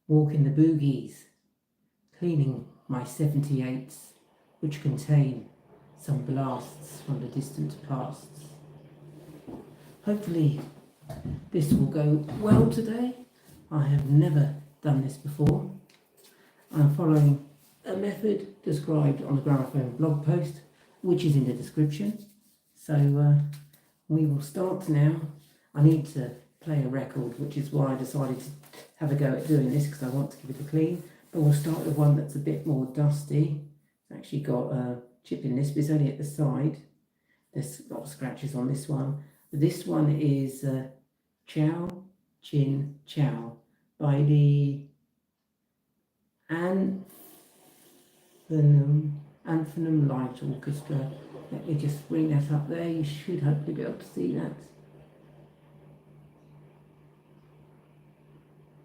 Walking the Boogies, cleaning my 78s, which contain some blasts from the distant past. Hopefully this will go well today. I have never done this before. I'm following a method described on the Gramophone blog post, which is in the description. So we will start now. I need to play a record, which is why I decided to have a go at doing this, because I want to give it a clean. But we'll start with one that's a bit more dusty. It's actually got a chip in this, but it's only at the side. There's a lot of scratches on this one. But this one is Ciao Chin Ciao by the Anthem Light Orchestra. Let me just bring that up there. You should hopefully be able to see that.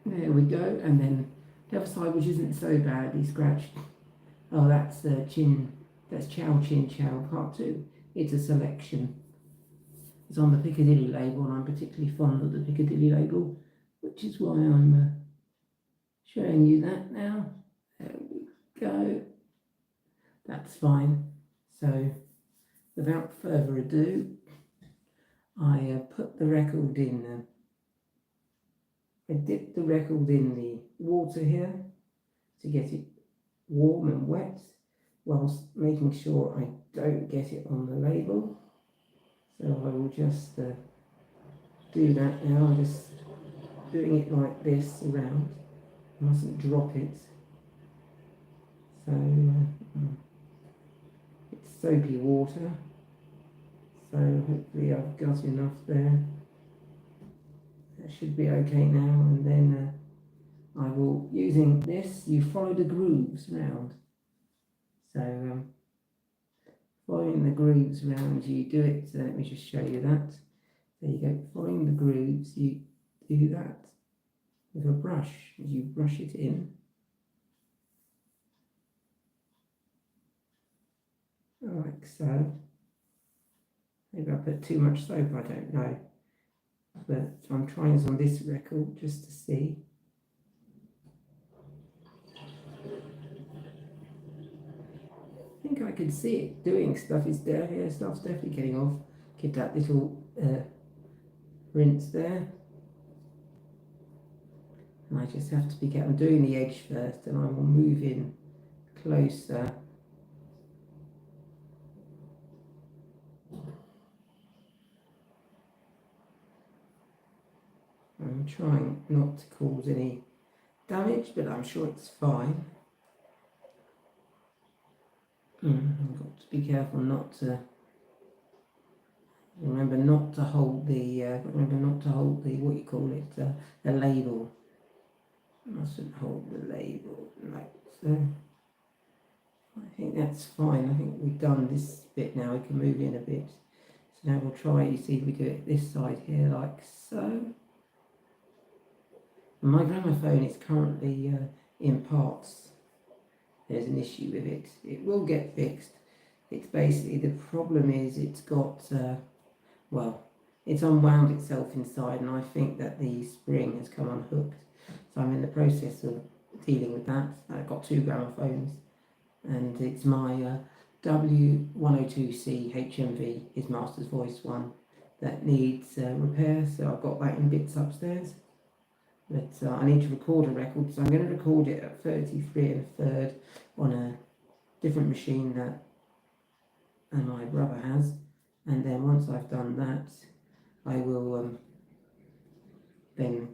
There we go. And then the other side, which isn't so badly scratched. Oh, that's Ciao Chin Ciao Part 2. It's a selection. It's on the Piccadilly label, and I'm particularly fond of the Piccadilly label, which is why I'm showing you that now. There we go. That's fine. So, without further ado, I put the record in. I dip the record in the water here to get it warm and wet, whilst making sure I don't get it on the label. So I will just do that now. I'm just doing it like this around. I mustn't drop it. So it's soapy water. So hopefully I've got enough there. That should be okay now. And then I will, using this, you follow the grooves round. So following the grooves round, you do it. So let me just show you that. There you go. Following the grooves, you do that with a brush. You brush it in. Like so. Maybe I put too much soap, I don't know. But I'm trying this on this record just to see. I think I can see it doing stuff. It's there. Yeah, stuff's definitely getting off. Give that little rinse there. And I just have to be careful. I'm doing the edge first, and I will move in closer. I'm trying not to cause any damage, but I'm sure it's fine. I've got to be careful not to. Remember not to hold the. What you call it, the label. Mustn't hold the label like so. I think that's fine. I think we've done this bit now. We can move in a bit. So now we'll try. You see, we do it this side here like so. My gramophone is currently in parts. There's an issue with it. It will get fixed. It's basically, the problem is it's got, it's unwound itself inside, and I think that the spring has come unhooked. So I'm in the process of dealing with that. I've got two gramophones, and it's my W102C HMV, his Master's Voice one, that needs repair. So I've got that in bits upstairs. But I need to record a record, so I'm going to record it at 33 1/3 on a different machine that my brother has, and then once I've done that, I will then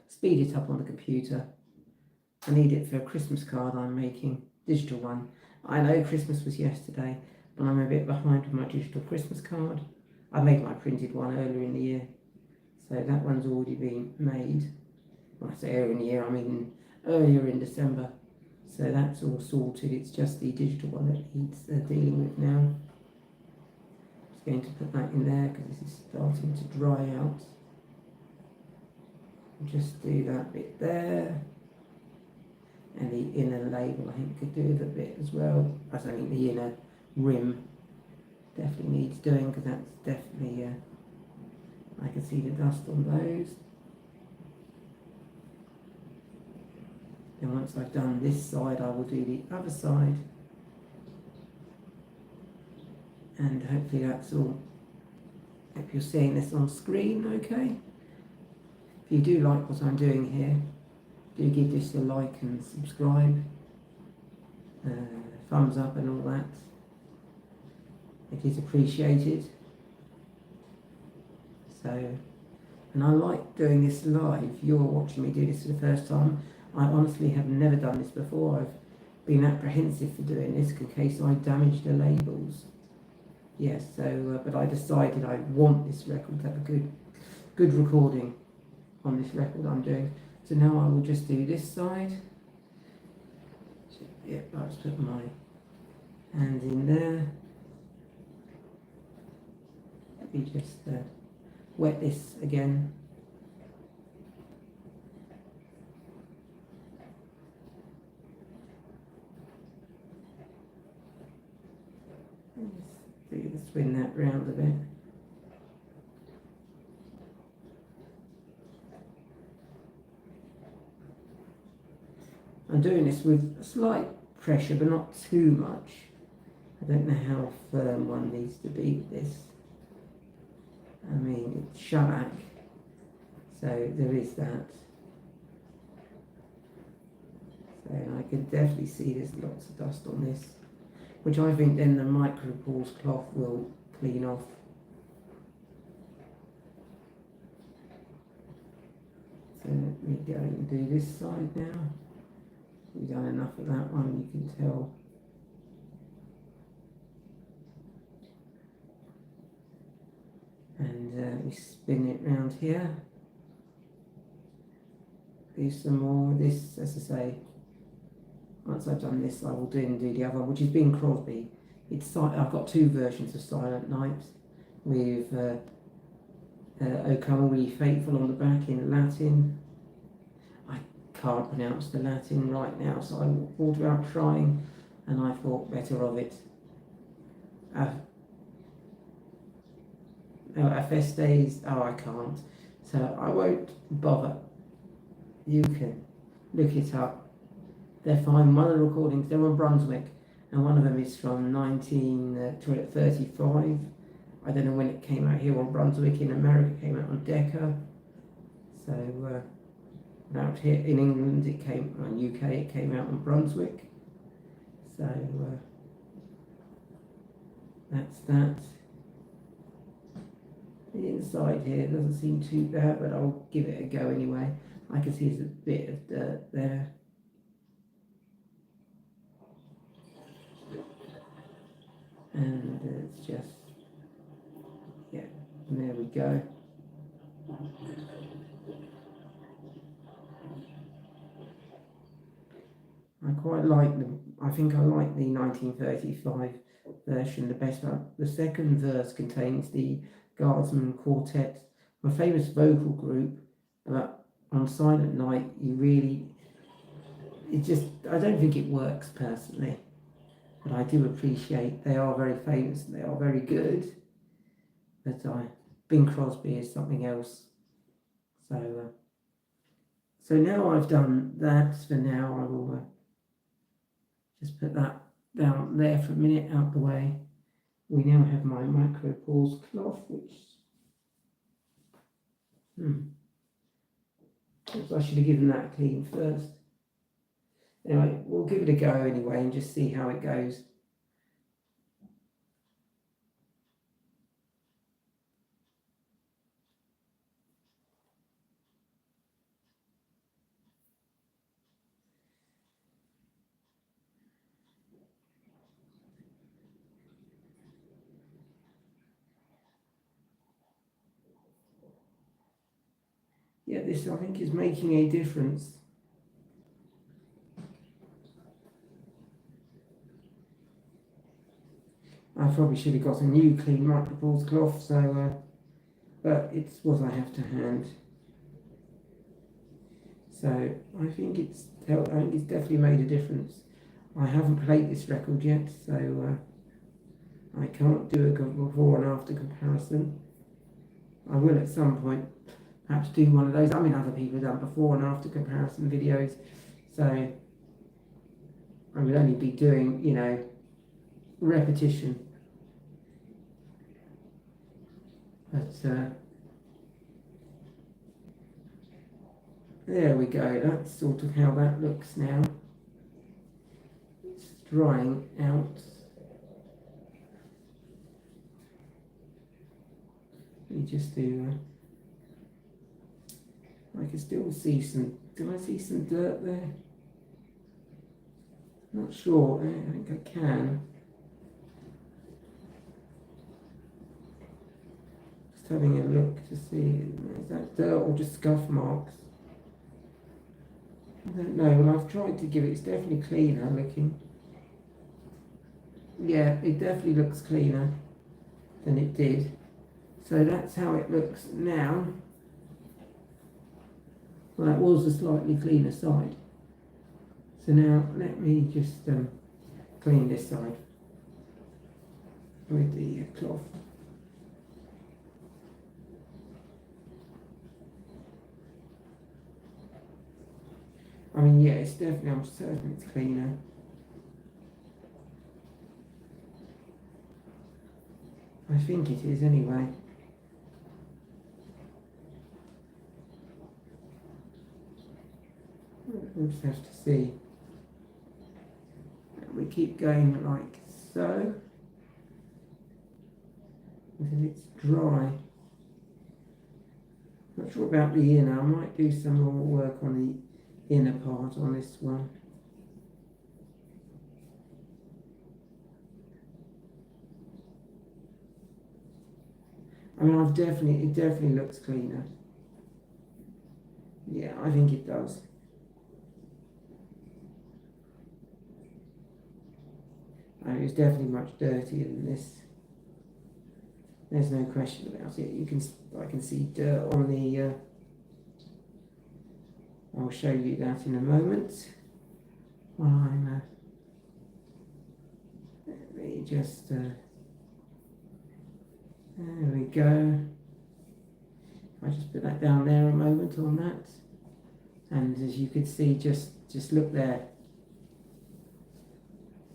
speed it up on the computer. I need it for a Christmas card I'm making, digital one. I know Christmas was yesterday, but I'm a bit behind with my digital Christmas card. I made my printed one earlier in the year. So that one's already been made. When I say earlier in the year, I mean earlier in December. So that's all sorted. It's just the digital one that needs dealing with now. Just going to put that in there because this is starting to dry out. Just do that bit there. And the inner label, I think, could do with a bit as well. I mean, the inner rim definitely needs doing, because that's definitely... I can see the dust on those. Then once I've done this side, I will do the other side. And hopefully that's all. Hope you're seeing this on screen okay. If you do like what I'm doing here, do give this a like and subscribe, thumbs up and all that. It is appreciated. So, and I like doing this live. You're watching me do this for the first time. I honestly have never done this before. I've been apprehensive for doing this in case I damage the labels. Yes, so, but I decided I want this record to have a good recording on this record I'm doing. So now I will just do this side. So, yeah, I'll just put my hand in there. Let me just wet this again. Just spin that round a bit. I'm doing this with slight pressure, but not too much. I don't know how firm one needs to be with this. I mean, it's shellac, so there is that. So I can definitely see there's lots of dust on this, which I think then the micropores cloth will clean off. So let me go and do this side now. We've done enough of that one, you can tell. And we spin it round here. Do some more. This, as I say, once I've done this, I will do the other, which is Bing Crosby. I've got two versions of Silent Night with O Come All Ye Faithful on the back in Latin. I can't pronounce the Latin right now, so I thought about trying, and I thought better of it. Festes, I can't, so I won't bother. You can look it up. They're fine. One of the recordings, they're on Brunswick, and one of them is from 1935. I don't know when it came out here on Brunswick. In America, it came out on Decca. So out here in England, it came on UK. It came out on Brunswick. So that's that. The inside here doesn't seem too bad, but I'll give it a go anyway. I can see there's a bit of dirt there. And it's just, yeah, and there we go. I quite like them. I think I like the 1935 version the best. The second verse contains the Guardsman Quartet, my famous vocal group, but on Silent Night, I don't think it works personally. But I do appreciate they are very famous and they are very good. But Bing Crosby is something else. So now I've done that. For now, I will just put that down there for a minute out the way. We now have my micropores cloth, which I should have given that a clean first. Anyway, we'll give it a go anyway and just see how it goes. Yeah, this I think is making a difference. I probably should have got a new clean micropores cloth, so but it's what I have to hand. So I think it's definitely made a difference. I haven't played this record yet, so I can't do a before and after comparison. I will at some point perhaps do one of those. I mean, other people have done before and after comparison videos, So I would only be doing, you know, repetition. But there we go. That's sort of how that looks now. It's drying out. Let me just do. I can still see some. Do I see some dirt there? Not sure. I think I can. Just having a look to see. Is that dirt or just scuff marks? I don't know. Well, I've tried to give it. It's definitely cleaner looking. Yeah, it definitely looks cleaner than it did. So that's how it looks now. Well, that was a slightly cleaner side. So now let me just clean this side with the cloth. I mean, yeah, it's definitely, I'm certain it's cleaner. I think it is anyway. We'll just have to see. We keep going like so until it's dry. Not sure about the inner. I might do some more work on the inner part on this one. I mean, it definitely looks cleaner. Yeah, I think it does. I mean, it's definitely much dirtier than this. There's no question about it. I can see dirt on the. I'll show you that in a moment. While I'm. Let me just. There we go. I just put that down there a moment on that, and as you can see, just look there.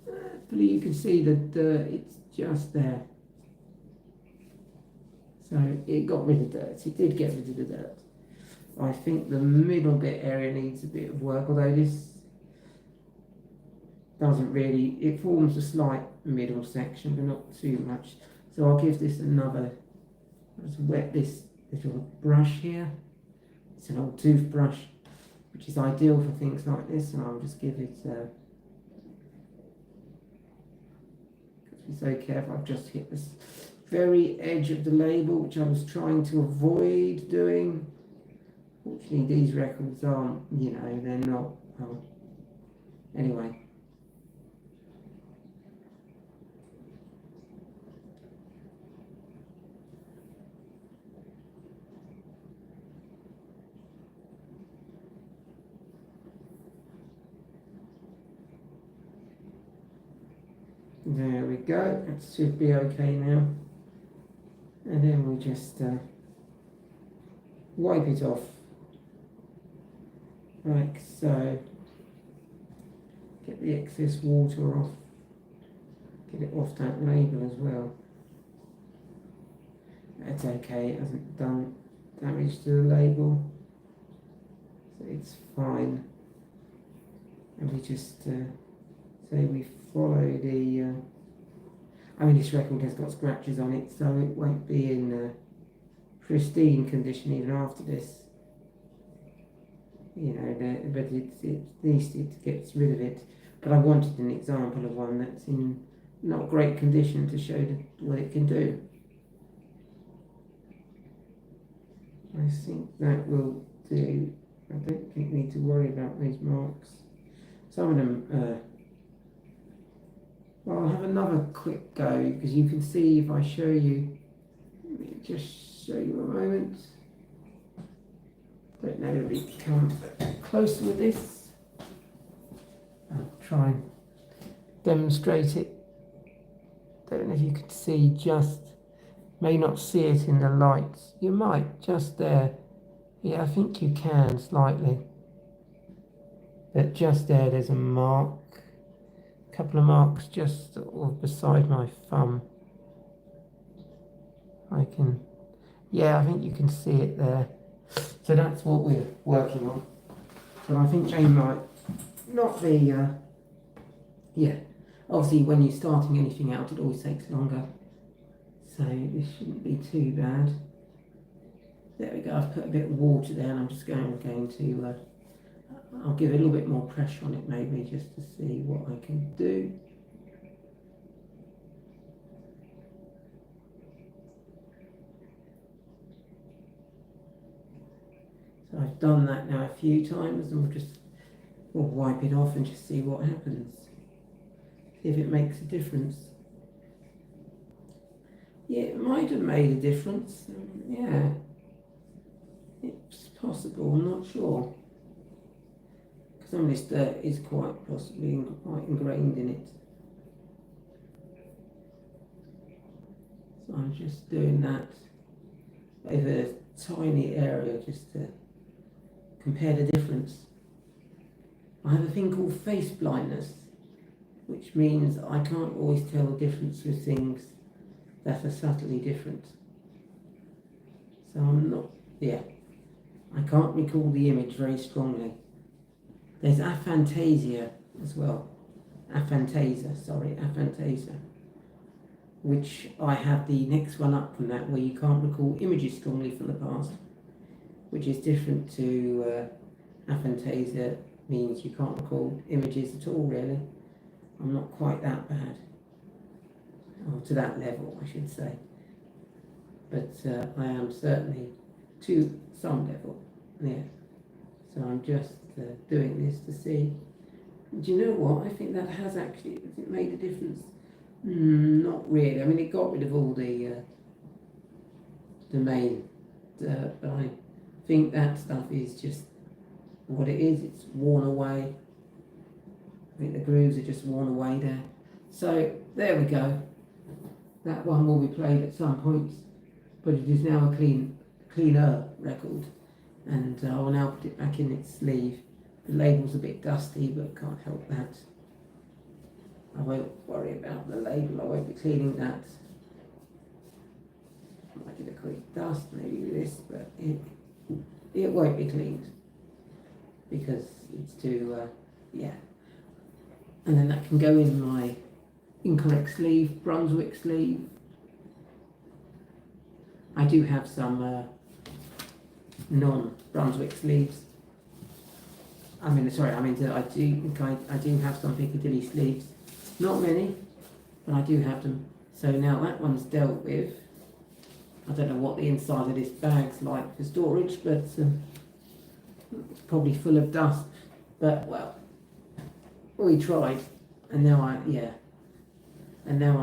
Hopefully you can see that it's just there. So it got rid of dirt. It did get rid of the dirt. I think the middle bit area needs a bit of work, although this doesn't really, it forms a slight middle section, but not too much. So I'll give this another, let's wet this little brush here. It's an old toothbrush, which is ideal for things like this, and I'll just give it, be so careful. I've just hit this very edge of the label, which I was trying to avoid doing. Fortunately, these records aren't, you know, they're not, well, anyway. There we go, that should be okay now. And then we just wipe it off, like so. Get the excess water off, get it off that label as well. That's okay, it hasn't done damage to the label, so it's fine. And we just say we follow the I mean, this record has got scratches on it, so it won't be in pristine condition even after this, you know, but at least it gets rid of it. But I wanted an example of one that's in not great condition to show what it can do. I think that will do. I don't think we need to worry about these marks. Some of them well, I'll have another quick go, because you can see if I show you, let me just show you a moment. Don't know if we come closer with this. I'll try and demonstrate it. Don't know if you could see, just may not see it in the lights. You might, just there. Yeah, I think you can slightly. But just there's a mark, a couple of marks just sort of beside my thumb. I think you can see it there. So that's what we're working on. But I think they might not be, obviously when you're starting anything out, it always takes longer. So this shouldn't be too bad. There we go, I've put a bit of water there and I'm just going to, I'll give a little bit more pressure on it maybe just to see what I can do. So I've done that now a few times and we'll wipe it off and just see what happens. See if it makes a difference. Yeah, it might have made a difference. Yeah, it's possible, I'm not sure. Because some of this dirt is quite possibly quite ingrained in it. So I'm just doing that over a tiny area just to compare the difference. I have a thing called face blindness, which means I can't always tell the difference with things that are subtly different. So I can't recall the image very strongly. There's aphantasia as well. Aphantasia, which I have the next one up from that, where you can't recall images strongly from the past, which is different to aphantasia, means you can't recall images at all, really. I'm not quite that bad, or to that level, I should say. But I am certainly to some level, yeah. So I'm just doing this to see. Do you know what? I think that has actually made a difference. Not really. I mean, it got rid of all the main dirt, but I think that stuff is just what it is. It's worn away. I think the grooves are just worn away there. So there we go. That one will be played at some point, but it is now a cleaner record, and I will now put it back in its sleeve. The label's a bit dusty, but can't help that. I won't worry about the label. I won't be cleaning that. I might give it a quick dust, maybe with this, but it won't be cleaned because it's too and then that can go in my incorrect sleeve, Brunswick sleeve. I do have some non-Brunswick sleeves. I do have some Piccadilly sleeves. Not many, but I do have them. So now that one's dealt with. I don't know what the inside of this bag's like for storage, but it's probably full of dust. But well, we tried, and now I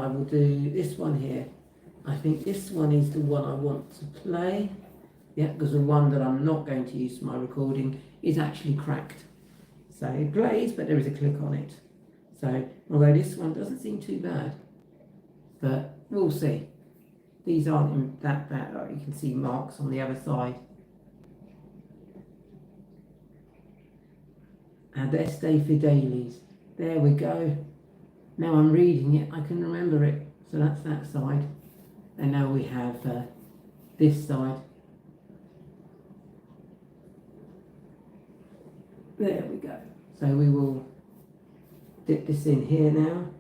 will do this one here. I think this one is the one I want to play. Yeah, because the one that I'm not going to use for my recording is actually cracked. So it plays, but there is a click on it. So although this one doesn't seem too bad, but we'll see. These aren't that bad. Like you can see marks on the other side. Adeste Fidelis. There we go. Now I'm reading it, I can remember it. So that's that side. And now we have this side. There we go. So we will dip this in here now.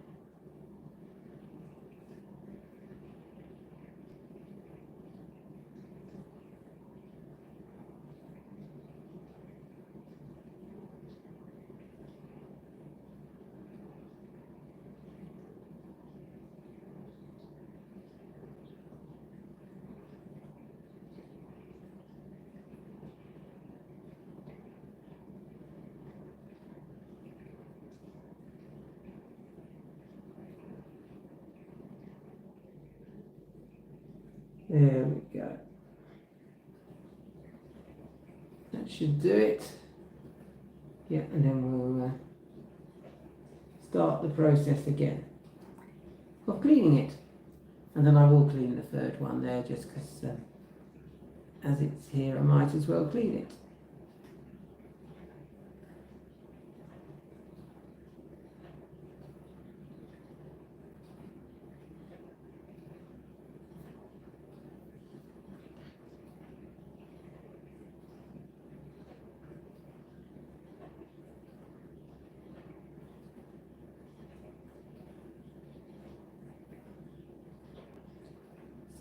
There we go. That should do it. Yeah, and then we'll start the process again of cleaning it. And then I will clean the third one there just because as it's here I might as well clean it.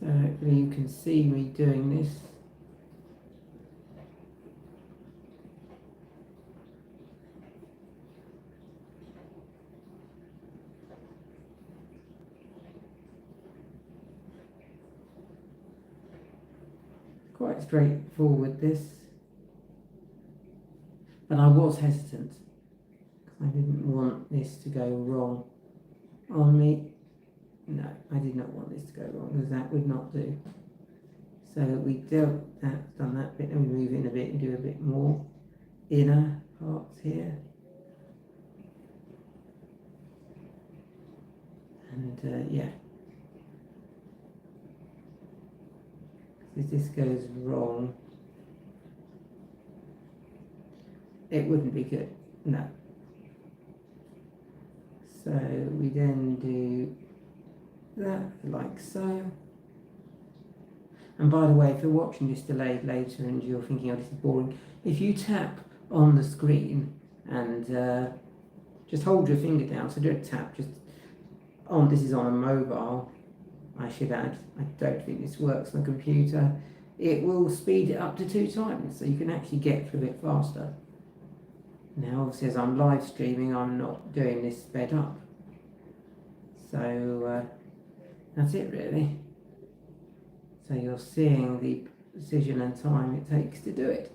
So hopefully you can see me doing this. Quite straightforward, this. But I was hesitant. I didn't want this to go wrong on me. No, I did not want this to go wrong, because that would not do. So we dealt that, done that bit, and we move in a bit and do a bit more inner parts here. And yeah. If this goes wrong, it wouldn't be good. No. So we then do that like so. And by the way, if you're watching this delayed later and you're thinking, oh, this is boring, if you tap on the screen and just hold your finger down, so don't tap, just on, this is on a mobile, I should add, I don't think this works on a computer, it will speed it up to 2 times, so you can actually get through it faster. Now obviously as I'm live streaming, I'm not doing this sped up. So that's it really. So you're seeing the precision and time it takes to do it.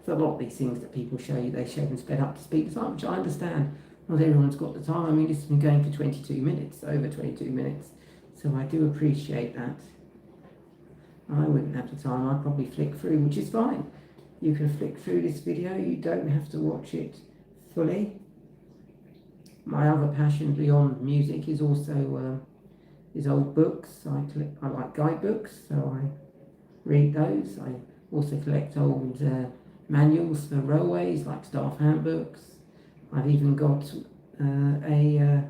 So a lot of these things that people show you, they show them sped up to speed the time, which I understand. Not everyone's got the time. I mean, this has been going for 22 minutes, over 22 minutes. So I do appreciate that. I wouldn't have the time. I'd probably flick through, which is fine. You can flick through this video. You don't have to watch it fully. My other passion beyond music is also is old books. I like guidebooks, so I read those. I also collect old manuals for railways, like staff handbooks. I've even got a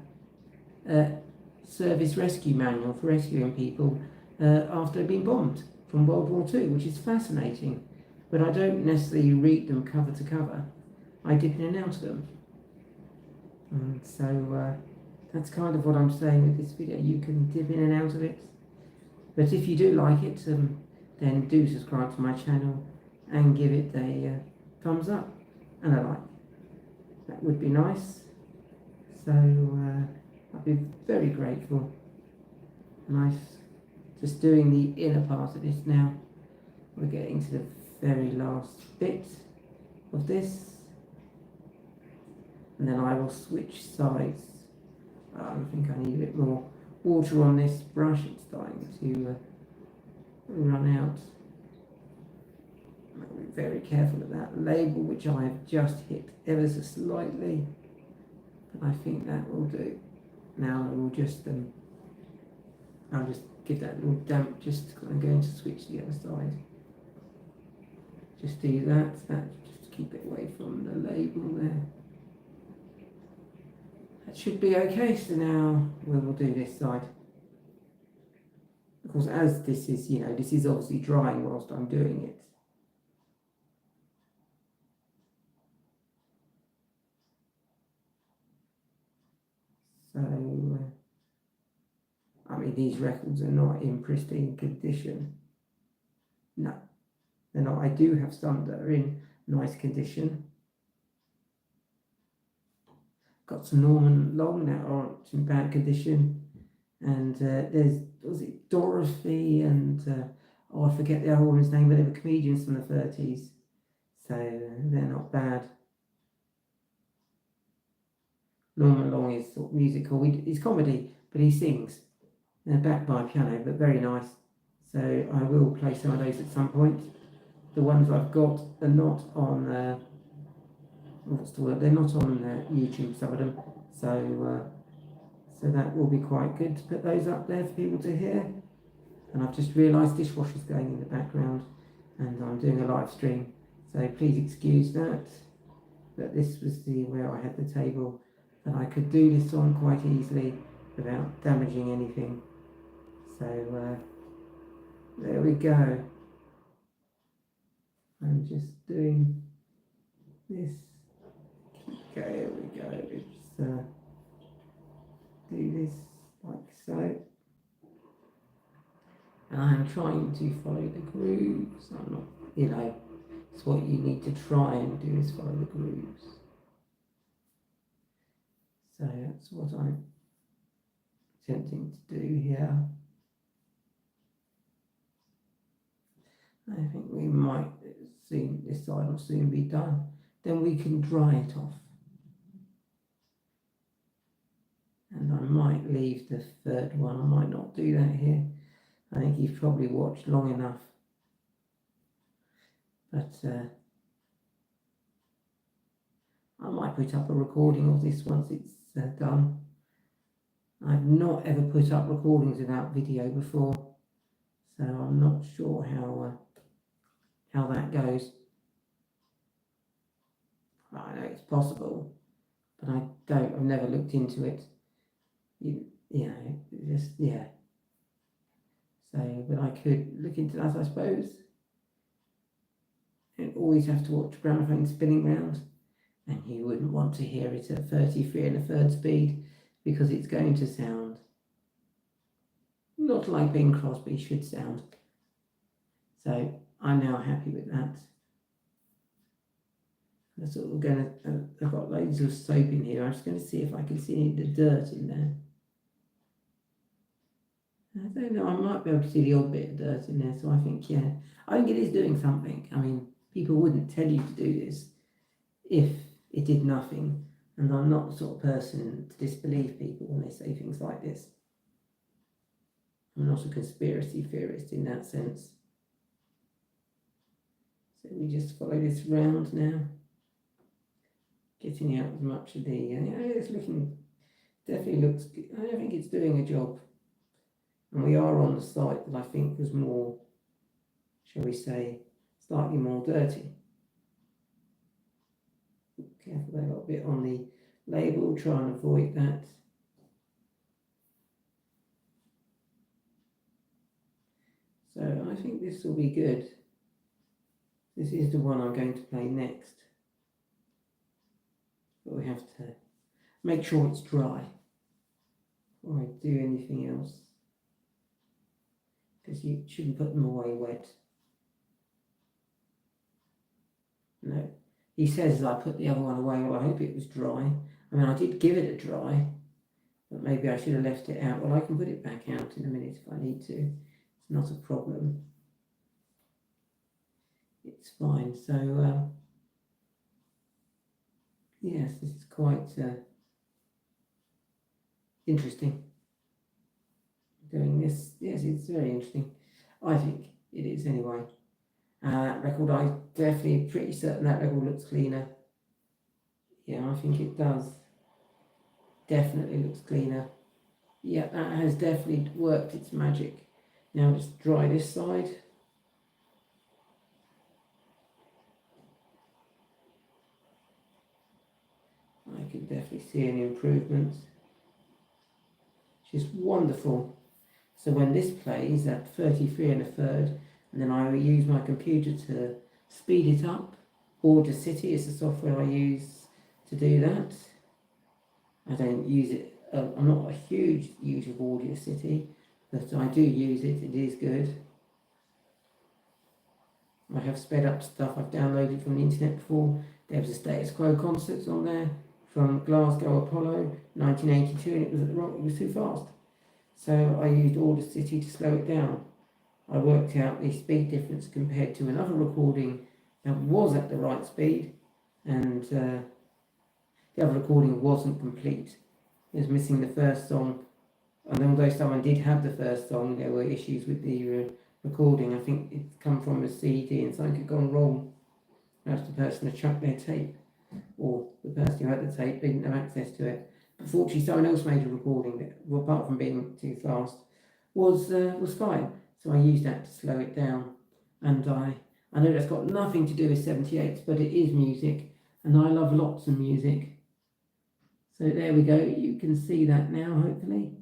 service rescue manual for rescuing people after they've been bombed from World War II, which is fascinating. But I don't necessarily read them cover to cover. I dip in and out of them. And so that's kind of what I'm saying with this video. You can dip in and out of it. But if you do like it, then do subscribe to my channel and give it a thumbs up and a like. That would be nice. So I'd be very grateful. Nice. Just doing the inner part of this now. We're getting to the very last bit of this. And then I will switch sides. I think I need a bit more water on this brush. It's starting to run out. I'll be very careful of that label, which I have just hit ever so slightly. But I think that will do. Now I will just, I'll just give that a little damp. I'm going to switch to the other side. Just do that. Just keep it away from the label there. That should be okay. So now we will do this side. Of course, as this is, this is obviously drying whilst I'm doing it. So, I mean, these records are not in pristine condition. No, they're not. I do have some that are in nice condition. Got some Norman Long that aren't in bad condition. And was it Dorothy and, I forget the other woman's name, but they were comedians from the 30s. So they're not bad. Norman Long is sort of musical. He's comedy, but he sings. They're backed by a piano, but very nice. So I will play some of those at some point. The ones I've got are not on, what's the word? They're not on YouTube, some of them. So that will be quite good to put those up there for people to hear. And I've just realised dishwasher's going in the background and I'm doing a live stream. So please excuse that. But this was where I had the table and I could do this on quite easily without damaging anything. So there we go. I'm just doing this. Okay, here we go. Let's do this like so. and I am trying to follow the grooves. I'm not, it's what you need to try and do, is follow the grooves. So that's what I'm attempting to do here. I think we might soon, this side will soon be done. Then we can dry it off. And I might leave the third one. I might not do that here. I think you've probably watched long enough. But I might put up a recording of this once it's done. I've not ever put up recordings without video before, so I'm not sure how that goes. I know it's possible, but I've never looked into it. Yeah. So, but I could look into that, I suppose. You always have to watch the gramophone spinning round, and you wouldn't want to hear it at 33 1/3 speed, because it's going to sound not like Bing Crosby should sound. So I'm now happy with that. That's what we're going to, I've got loads of soap in here. I'm just going to see if I can see any of the dirt in there. I don't know, I might be able to see the odd bit of dirt in there, so I think it is doing something. I mean, people wouldn't tell you to do this if it did nothing, and I'm not the sort of person to disbelieve people when they say things like this. I'm not a conspiracy theorist in that sense. So we just follow this round now, getting out as much of the, it's looking, definitely looks good. I think it's doing a job. And we are on the site that I think was more, shall we say, slightly more dirty. Careful, they got a bit on the label, try and avoid that. So I think this will be good. This is the one I'm going to play next. But we have to make sure it's dry before I do anything else, because you shouldn't put them away wet. No, he says I put the other one away. Well, I hope it was dry. I mean, I did give it a dry, but maybe I should have left it out. Well, I can put it back out in a minute if I need to. It's not a problem. It's fine. So, yes, this is quite interesting. Doing this, yes, it's very interesting. I think it is anyway. That record, I'm definitely pretty certain that record looks cleaner. Yeah, I think it does. Definitely looks cleaner. Yeah, that has definitely worked its magic. Now just dry this side. I can definitely see any improvements. Which is wonderful. So when this plays at 33 1/3, and then I will use my computer to speed it up. Audacity is the software I use to do that. I don't use it, I'm not a huge user of Audacity, but I do use it, it is good. I have sped up stuff I've downloaded from the internet before. There was a Status Quo concert on there from Glasgow Apollo 1982, and it was too fast. So I used Audacity to slow it down. I worked out the speed difference compared to another recording that was at the right speed, and the other recording wasn't complete. It was missing the first song, and although someone did have the first song, there were issues with the recording. I think it's come from a CD and something had gone wrong. Perhaps the person had chucked their tape, or the person who had the tape didn't have access to it. But fortunately, someone else made a recording that, well, apart from being too fast, was fine. So I used that to slow it down. And I know that's got nothing to do with 78s, but it is music, and I love lots of music. So there we go. You can see that now, hopefully.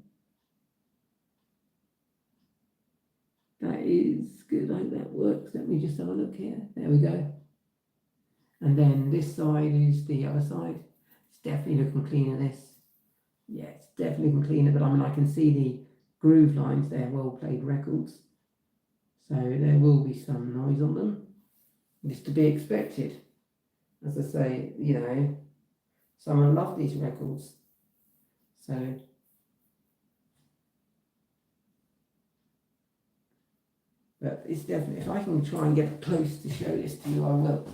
That is good. I hope that works. Let me just have a look here. There we go. And then this side is the other side. It's definitely looking cleaner, this. Yeah, it's definitely looking cleaner, but I mean, I can see the groove lines there, well played records. So there will be some noise on them. It's to be expected. As I say, you know, someone loved these records. So but it's definitely, if I can try and get close to show this to you, I will.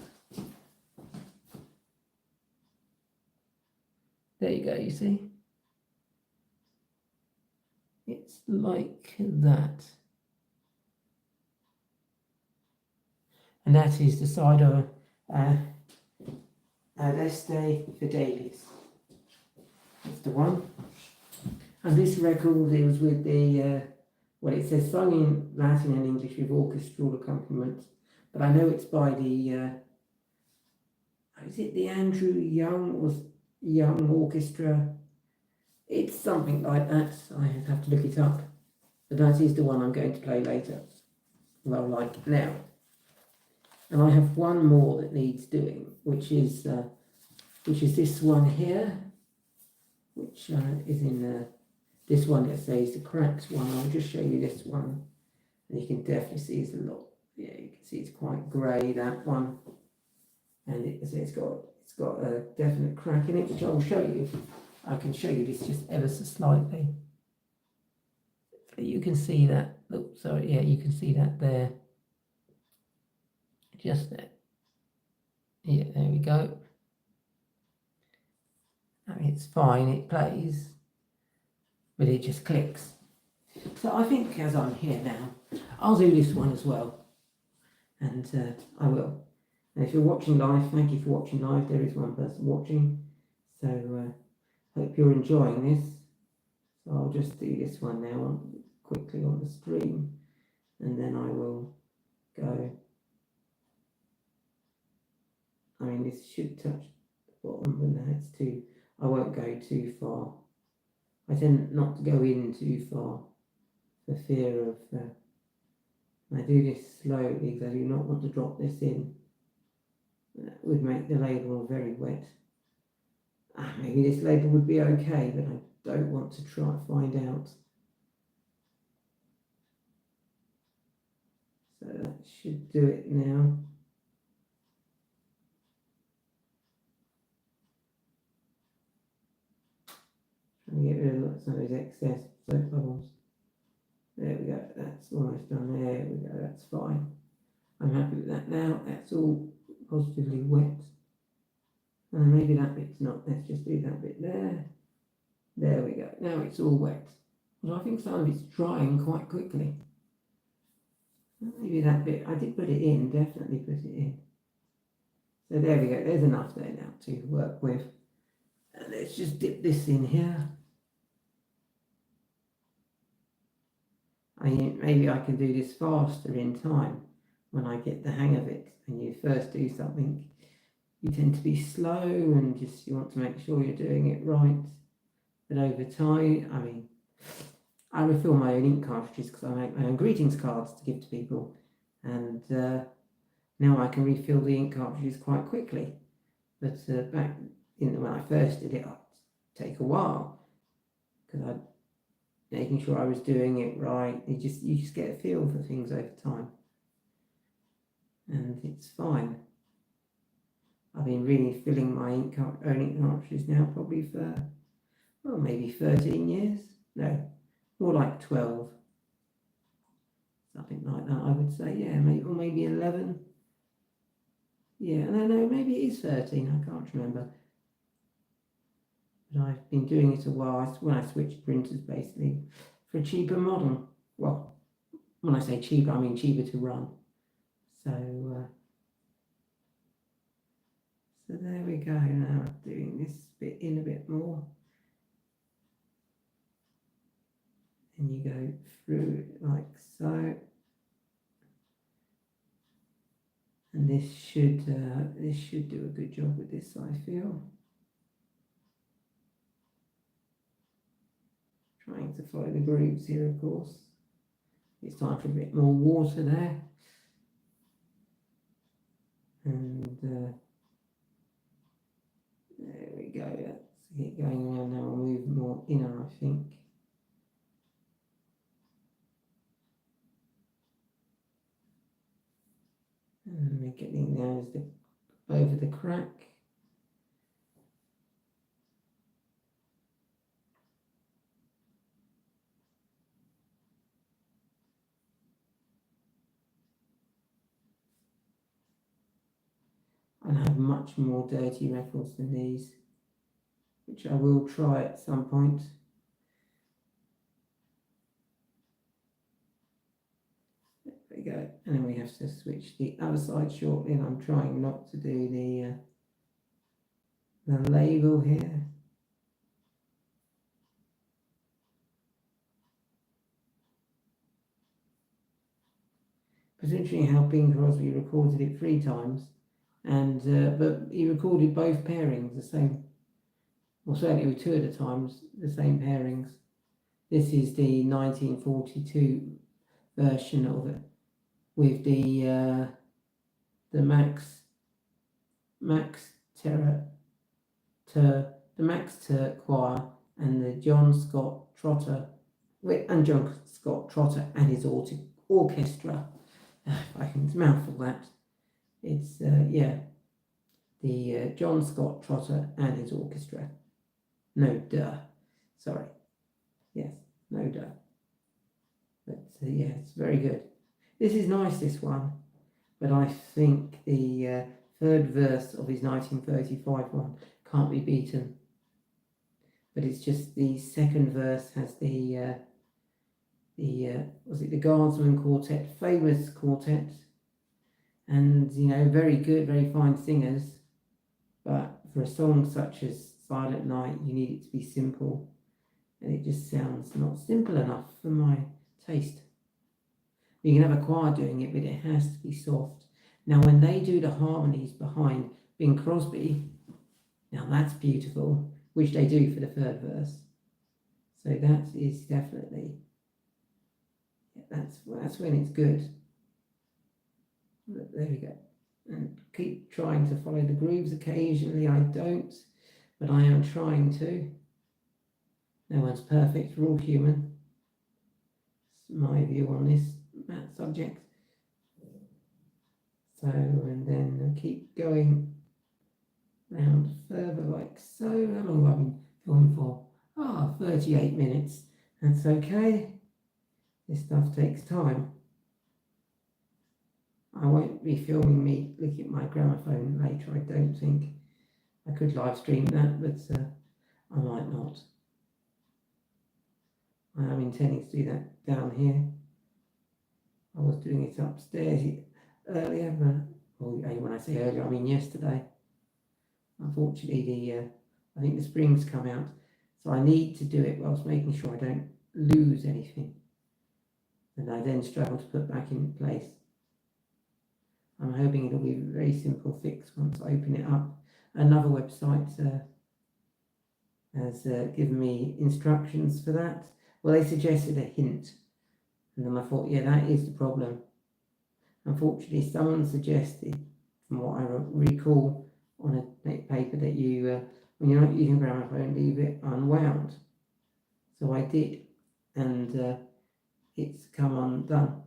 There you go, you see? It's like that. And that is the side of Leste Fidelis. That's the one. And this record, it was with the, well, it says sung in Latin and English with orchestral accompaniment. But I know it's by the, is it the Andrew Young Orchestra? It's something like that. I have to look it up. But that is the one I'm going to play later. Well, like now. And I have one more that needs doing, which is this one here, which is in this one. Let's say is the cracked one. I'll just show you this one, and you can definitely see it's a lot. Yeah, you can see it's quite grey, that one, and it's got a definite crack in it, which I'll show you. I can show you this just ever so slightly. You can see that. Oh, sorry. Yeah, you can see that there. Just there. Yeah, there we go. I mean, it's fine, it plays, but it just clicks. So I think as I'm here now, I'll do this one as well. And I will. And if you're watching live, thank you for watching live. There is one person watching. So hope you're enjoying this. So I'll just do this one now quickly on the stream. And then I will go. I mean, this should touch the bottom, but no, it's too, I won't go too far. I tend not to go in too far for fear of, I do this slowly because I do not want to drop this in. That would make the label very wet. Maybe this label would be okay, but I don't want to try and find out. So that should do it now. Trying to get rid of some of those excess soap bubbles. There we go, that's almost done. There we go, that's fine. I'm happy with that now. That's all positively wet. And maybe that bit's not. Let's just do that bit there. There we go. Now it's all wet. But I think some of it's drying quite quickly. Maybe that bit, I did put it in, definitely put it in. So there we go, there's enough there now to work with. And let's just dip this in here. Maybe I can do this faster in time when I get the hang of it. When you first do something, you tend to be slow and just you want to make sure you're doing it right. But over time, I mean, I refill my own ink cartridges because I make my own greetings cards to give to people. And now I can refill the ink cartridges quite quickly. But back when I first did it, it'd take a while because I'd making sure I was doing it right. You just get a feel for things over time. And it's fine. I've been really filling my own ink cartridges now probably for, well, maybe 13 years. No, more like 12. Something like that, I would say. Yeah, maybe 11. Yeah, no, maybe it is 13. I can't remember. But I've been doing it a while. When I switched printers, basically, for a cheaper model. Well, when I say cheaper, I mean cheaper to run. So there we go. Now I'm doing this bit in a bit more. And you go through it like so. And this should do a good job with this, I feel. Trying to follow the grooves here, of course. It's time for a bit more water there. And there we go. Let's get going around now. I'll move more inner, I think. getting there is over the crack. And I have much more dirty records than these, which I will try at some point. There we go. And then we have to switch the other side shortly, and I'm trying not to do the label here. It's interesting how Bing Crosby recorded it 3 times, and but he recorded both pairings the same, or certainly with 2 at a time, the same pairings. This is the 1942 version of it with the Max Turk choir and the John Scott Trotter and his orchestra. If I can mouthful that. It's the John Scott Trotter and his orchestra. No duh. Sorry. Yes, no duh. But yeah, it's very good. This is nice, this one, but I think the 3rd verse of his 1935 one can't be beaten. But it's just the 2nd verse has the Guardsman Quartet, famous quartet, and very good, very fine singers. But for a song such as Silent Night, you need it to be simple, and it just sounds not simple enough for my taste. You can have a choir doing it, but it has to be soft. Now, when they do the harmonies behind Bing Crosby, now that's beautiful, which they do for the 3rd verse. So that is definitely, that's when it's good. But there we go. And keep trying to follow the grooves. Occasionally I don't, but I am trying to. No one's perfect, we're all human. It's my view on this subject. So, and then keep going round further like so. How long have I been filming for? 38 minutes. That's okay. This stuff takes time. I won't be filming me looking at my gramophone later, I don't think. I could live stream that, but I might not. I am intending to do that down here. I was doing it upstairs earlier, when I say earlier, I mean yesterday. Unfortunately, I think the springs come out, so I need to do it whilst making sure I don't lose anything, and I then struggle to put back in place. I'm hoping it'll be a very simple fix once I open it up. Another website has given me instructions for that. Well, they suggested a hint, and then I thought, yeah, that is the problem. Unfortunately, someone suggested, from what I recall on a paper, that you, when you're not using gramophone, leave it unwound. So I did, and it's come undone.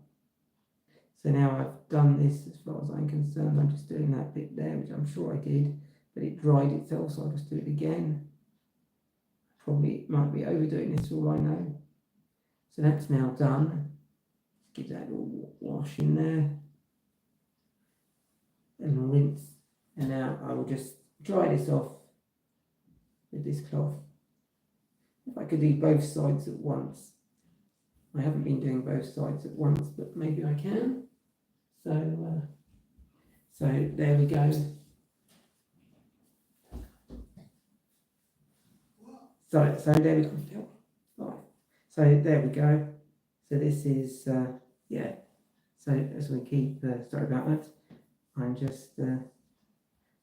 So now I've done this, as far as I'm concerned. I'm just doing that bit there, which I'm sure I did, but it dried itself, so I'll just do it again. Probably might be overdoing this, all I know. So that's now done. Give that a little wash in there and rinse. And now I will just dry this off with this cloth. If I could do both sides at once. I haven't been doing both sides at once, but maybe I can. So there we go. So there we go. Right. So there we go. So this is yeah. So as we keep sorry about that. I'm just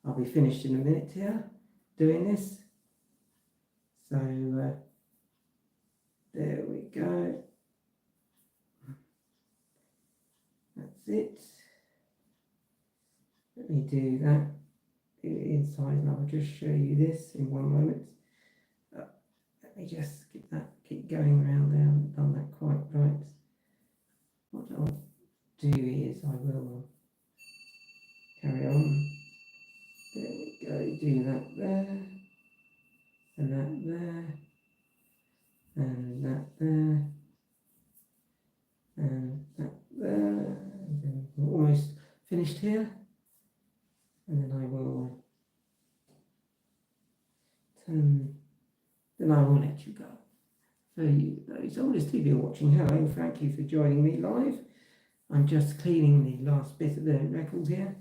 I'll be finished in a minute here doing this. So there we go. That's it. Let me do that. Do it inside, and I'll just show you this in one moment. Let me just keep going around there. I haven't done that quite right. What I'll do is I will carry on. There we go, do that there, and that there, and that there, and that there. And then we're almost finished here, and then I will turn, then I will let you go. For you, those oldest TV are watching, hello, thank you for joining me live. I'm just cleaning the last bit of the record here,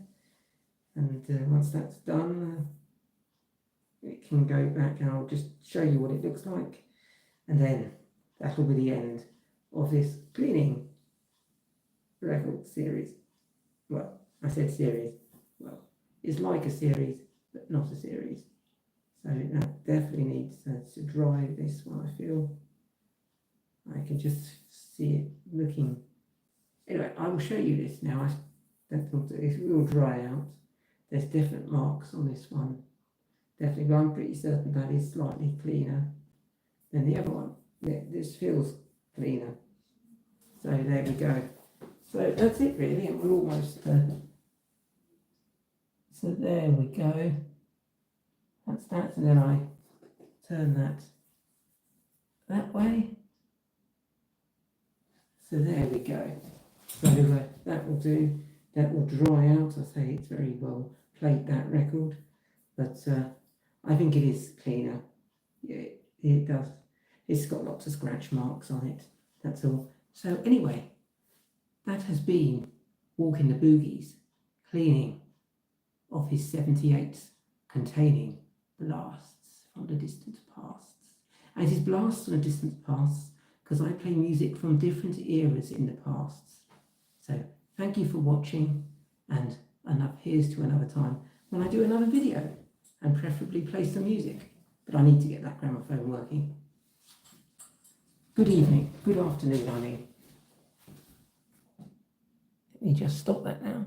and once that's done, it can go back and I'll just show you what it looks like, and then that'll be the end of this cleaning record series. Well, I said series, well, it's like a series, but not a series. So that definitely needs to dry, this one, I feel. I can just see it looking. Anyway, I will show you this now. It will dry out. There's different marks on this one. Definitely, but I'm pretty certain that is slightly cleaner than the other one. This feels cleaner. So there we go. So that's it really, and we're almost so there we go. That's that, and then I turn that way. So there we go. So that will do. That will dry out. I say it's very well played, that record, but I think it is cleaner. Yeah, it does. It's got lots of scratch marks on it. That's all. So anyway, that has been Walkingtheboogie's cleaning of his 78s containing blasts from the distant pasts. And it is blasts from the distant pasts because I play music from different eras in the pasts. So thank you for watching, and here's to another time when I do another video and preferably play some music. But I need to get that gramophone working. Good evening, good afternoon, I mean. Let me just stop that now.